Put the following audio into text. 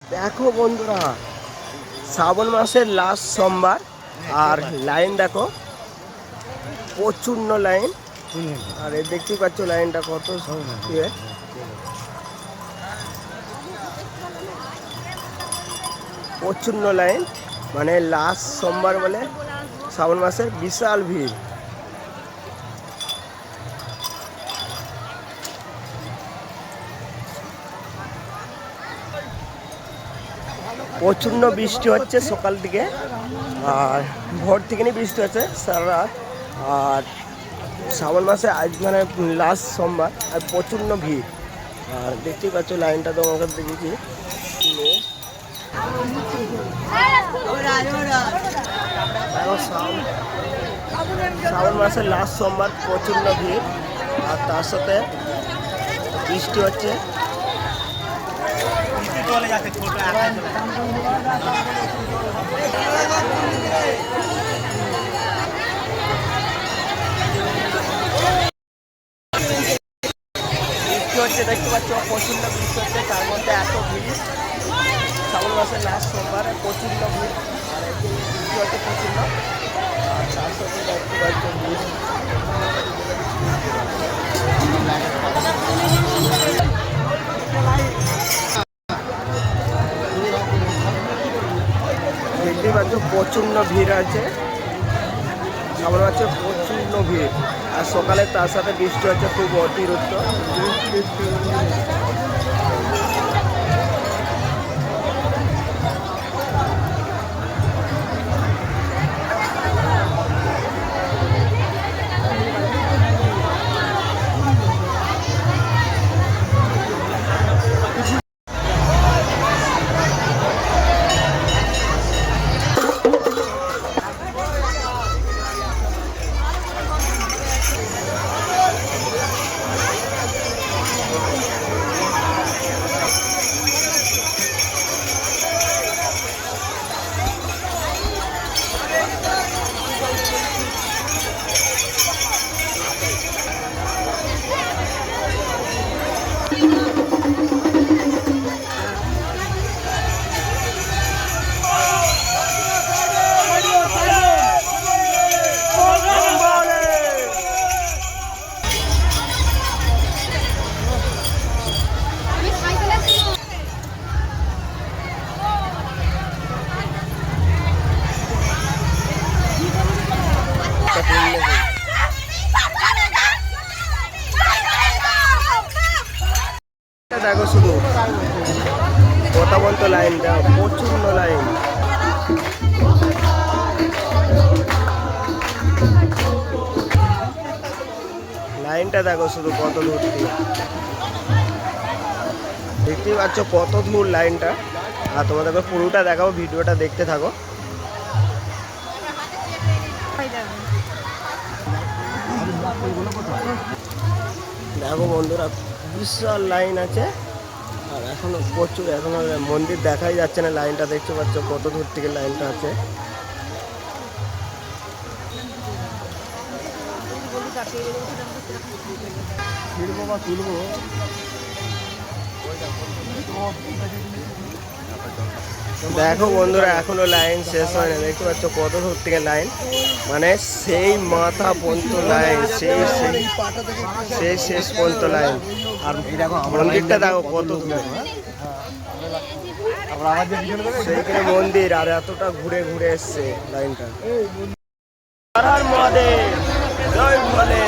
দেখো বন্ধুরা, শ্রাবণ মাসের লাস্ট সোমবার আর লাইন দেখো, প্রচুর লাইন। আর দেখতেই পাচ্ছ লাইনটা কত প্রচুর লাইন, মানে লাস্ট সোমবার বলে শ্রাবণ মাসের বিশাল ভিড়। প্রচণ্ড বৃষ্টি হচ্ছে সকাল থেকে, আর ভোর থেকে বৃষ্টি হচ্ছে সারা রাত। আর শ্রাবণ মাসে আজ মানে লাস্ট সোমবার, আর প্রচণ্ড ভিড়। আর দেখতেই পাচ্ছ লাইনটা তোমাকে দেখেছি। শ্রাবণ মাসের লাস্ট সোমবার, প্রচণ্ড ভিড়, আর তার সাথে বৃষ্টি হচ্ছে। হচ্ছে দেখতে পাচ্ছ, প্রচণ্ড বৃষ্টি হচ্ছে, তার মধ্যে এত ভিড়। শ্রাবণ মাসের লাস্ট সোমবারে প্রচণ্ড ভিড়, আর একদিন বৃষ্টি হচ্ছে প্রচণ্ড। আর তার সাথে দেখতে পাচ্ছ দেখতে পাচ্ছ প্রচণ্ড ভিড় আছে। শ্রাবণ মাসে প্রচণ্ড ভিড়, আর সকালে তার সাথে বৃষ্টি হচ্ছে খুব অতিরিক্ত। দেখো শুধু কথা বলতো লাইনটা, প্রচন্ড লাইন। লাইনটা দেখো শুধু কত দূর থেকে, দেখতেই পাচ্ছ কত দূর লাইনটা। আর তোমাদেরকে পুরোটা দেখাবো, ভিডিওটা দেখতে থাকো। দেখো বন্ধুরা, বিশাল লাইন আছে, আর এখনো প্রচুর, এখনো মন্দির দেখাই যাচ্ছে না। লাইনটা দেখতে পাচ্ছ কত দূর থেকে লাইনটা আছে। দেখো বন্ধুরা, এখনো লাইন শেষ হয় না, দেখতে পাচ্ছ কত দূর থেকে লাইন, মানে সেই মাথা পর্যন্ত লাইন, সেই শেষ পর্যন্ত লাইন। আর মন্দিরটা দেখো কত দূর, সেইখানে মন্দির, আর এতটা ঘুরে ঘুরে এসছে লাইনটা। জয় ভোলে।